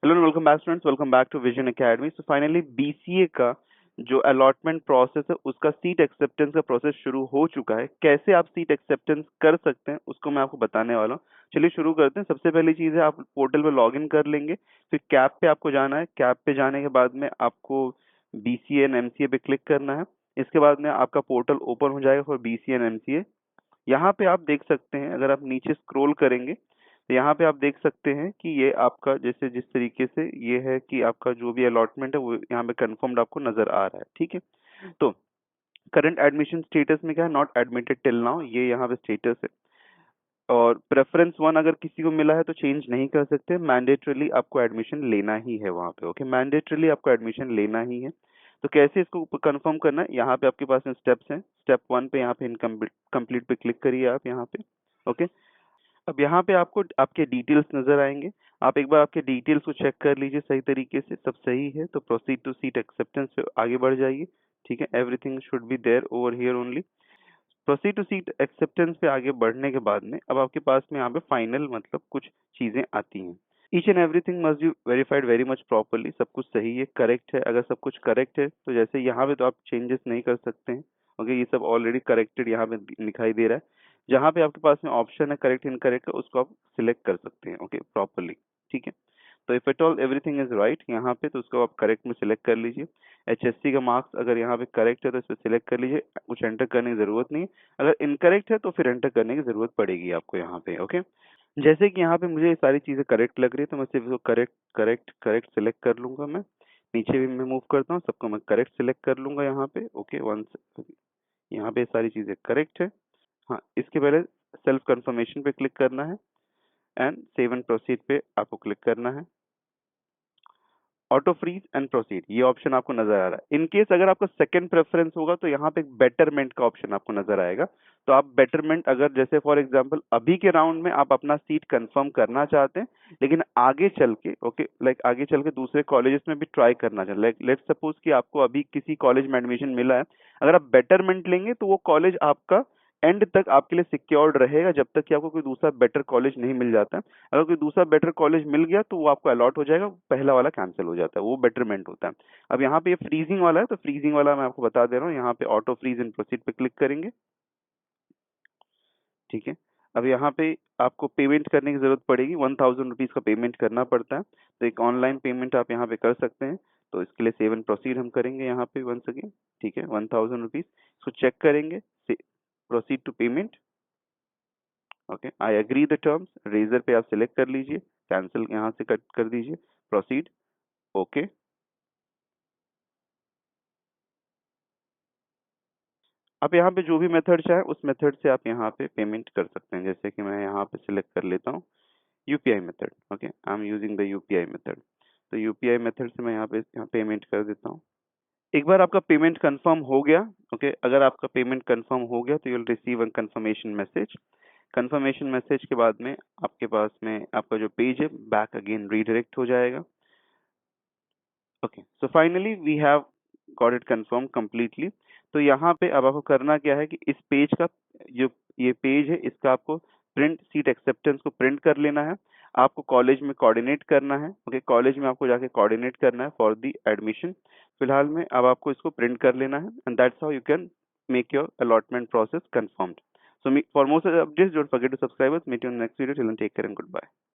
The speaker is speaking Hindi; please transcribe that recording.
Hello and welcome back students, welcome back to Vision Academy. So finally BCA का जो अलॉटमेंट प्रोसेस है उसका सीट एक्सेप्टेंस का प्रोसेस शुरू हो चुका है। कैसे आप सीट एक्सेप्टेंस कर सकते हैं उसको मैं आपको बताने वाला हूँ। चलिए शुरू करते हैं। सबसे पहली चीज है, आप पोर्टल पे लॉग इन कर लेंगे, फिर कैप पे आपको जाना है। कैप पे जाने के बाद में आपको बीसीए एंड एमसीए पे क्लिक करना है। इसके बाद में आपका पोर्टल ओपन हो जाएगा फॉर बीसीए एंड एमसीए। यहाँ पे आप देख सकते हैं, अगर आप नीचे स्क्रॉल करेंगे तो यहाँ पे आप देख सकते हैं कि ये आपका जैसे जिस तरीके से ये है कि आपका जो भी अलॉटमेंट है वो यहाँ पे कंफर्म्ड आपको नजर आ रहा है। ठीक है, तो करंट एडमिशन स्टेटस में क्या है, नॉट एडमिटेड टिल नाउ, ये यहाँ पे स्टेटस है। और प्रेफरेंस वन अगर किसी को मिला है तो चेंज नहीं कर सकते, मैंडेटरीली आपको एडमिशन लेना ही है वहाँ पे। ओके, मैंडेटरीली आपको एडमिशन लेना ही है। तो कैसे इसको कंफर्म करना है, यहाँ पे आपके पास में स्टेप्स हैं। स्टेप वन पे यहाँ पे इनकम्प्लीट पे क्लिक करिए आप यहाँ पे। ओके, अब यहाँ पे आपको आपके डिटेल्स नजर आएंगे। आप एक बार आपके डिटेल्स को चेक कर लीजिए, सही तरीके से सब सही है तो प्रोसीड टू सीट एक्सेप्टेंस पे आगे बढ़ जाइए। ठीक है, everything should be there over here only. Proceed to seat acceptance पे आगे बढ़ने के बाद में अब आपके पास में यहाँ पे फाइनल मतलब कुछ चीजें आती हैं। Each and everything must be verified very much properly. सब कुछ सही है, करेक्ट है। अगर सब कुछ करेक्ट है तो जैसे यहाँ पे तो आप चेंजेस नहीं कर सकते हैं। ओके, ये सब ऑलरेडी करेक्टेड यहाँ पे दिखाई दे रहा है। जहाँ पे आपके पास में ऑप्शन है करेक्ट इनकरेक्ट का, उसको आप सिलेक्ट कर सकते हैं ओके प्रॉपरली। ठीक है, तो if at all everything is right यहाँ पे तो उसको आप करेक्ट में सिलेक्ट कर लीजिए। एचएससी का मार्क्स अगर यहाँ पे करेक्ट है तो इस पर सिलेक्ट कर लीजिए, कुछ एंटर करने की जरूरत नहीं है। अगर इनकरेक्ट है तो फिर एंटर करने की जरूरत पड़ेगी आपको यहाँ पे। ओके, जैसे कि यहाँ पे मुझे ये सारी चीजें करेक्ट लग रही है तो मैं सिर्फ इसको करेक्ट करेक्ट करेक्ट सिलेक्ट कर लूंगा। मैं नीचे भी मैं मूव करता हूँ, सबको मैं करेक्ट सिलेक्ट कर लूंगा यहाँ पे। ओके, वन यहाँ पे सारी चीजें करेक्ट है। हाँ, इसके पहले सेल्फ कंफर्मेशन पे क्लिक करना है एंड सेव एंड प्रोसीड पे आपको क्लिक करना है। ऑटो फ्रीज एंड प्रोसीड ये ऑप्शन आपको नजर आ रहा है। इन केस अगर आपका सेकंड प्रेफरेंस होगा तो यहाँ पे एक बेटरमेंट का ऑप्शन आपको नजर आएगा। तो आप बेटरमेंट अगर जैसे फॉर एग्जांपल अभी के राउंड में आप अपना सीट कंफर्म करना चाहते हैं लेकिन आगे चल के ओके लाइक आगे चल के दूसरे कॉलेजेस में भी ट्राई करना चाहते हैं, लाइक लेट्स सपोज कि आपको अभी किसी कॉलेज में एडमिशन मिला है, अगर आप बेटरमेंट लेंगे तो वो कॉलेज आपका एंड तक आपके लिए सिक्योर्ड रहेगा जब तक कि आपको कोई दूसरा बेटर कॉलेज नहीं मिल जाता है। अगर कोई दूसरा बेटर कॉलेज मिल गया तो वो आपको अलॉट हो जाएगा, पहला वाला कैंसिल हो जाता है, वो बेटरमेंट होता है। अब यहाँ पे ये फ्रीजिंग वाला है तो फ्रीजिंग वाला मैं आपको बता दे रहा हूँ। यहाँ पे ऑटो फ्रीज एंड प्रोसीड पे क्लिक करेंगे। ठीक है, अब यहाँ पे आपको पेमेंट करने की जरूरत पड़ेगी, 1000 रुपीज का पेमेंट करना पड़ता है। तो एक ऑनलाइन पेमेंट आप यहाँ पे कर सकते हैं। तो इसके लिए सेव एंड प्रोसीड हम करेंगे यहाँ पे वंस अगेन। ठीक है, 1000 रुपीज इसको चेक करेंगे, proceed to payment. Okay, I agree the terms, Razor पे आप सिलेक्ट कर लीजिए, कैंसिल यहाँ से कट कर दीजिए, प्रोसीड। ओके, आप यहाँ पे जो भी मेथड चाहे उस मेथड से आप यहाँ पे पेमेंट कर सकते हैं। जैसे कि मैं यहाँ पे सिलेक्ट कर लेता हूँ UPI method. Okay, I am using the UPI method. तो यूपीआई मेथड से मैं यहाँ पेमेंट कर देता हूँ। एक बार आपका पेमेंट कंफर्म हो गया, ओके अगर आपका पेमेंट कंफर्म हो गया तो you will receive a confirmation message. Confirmation message के बाद में आपके पास में आपका जो पेज है बैक अगेन रीडायरेक्ट हो जाएगा। Okay, so finally we have got it confirm completely. तो यहाँ पे अब आपको करना क्या है कि इस पेज का जो ये पेज है इसका आपको प्रिंट सीट एक्सेप्टेंस को प्रिंट कर लेना है। आपको कॉलेज में कोऑर्डिनेट करना है। ओके, कॉलेज में आपको जाके कोऑर्डिनेट करना है फॉर द एडमिशन। फिलहाल में अब आपको इसको प्रिंट कर लेना है and that's how you can make your allotment process confirmed. So for more such updates, don't forget to subscribe us. Meet you in the next video. Till then, take care and goodbye.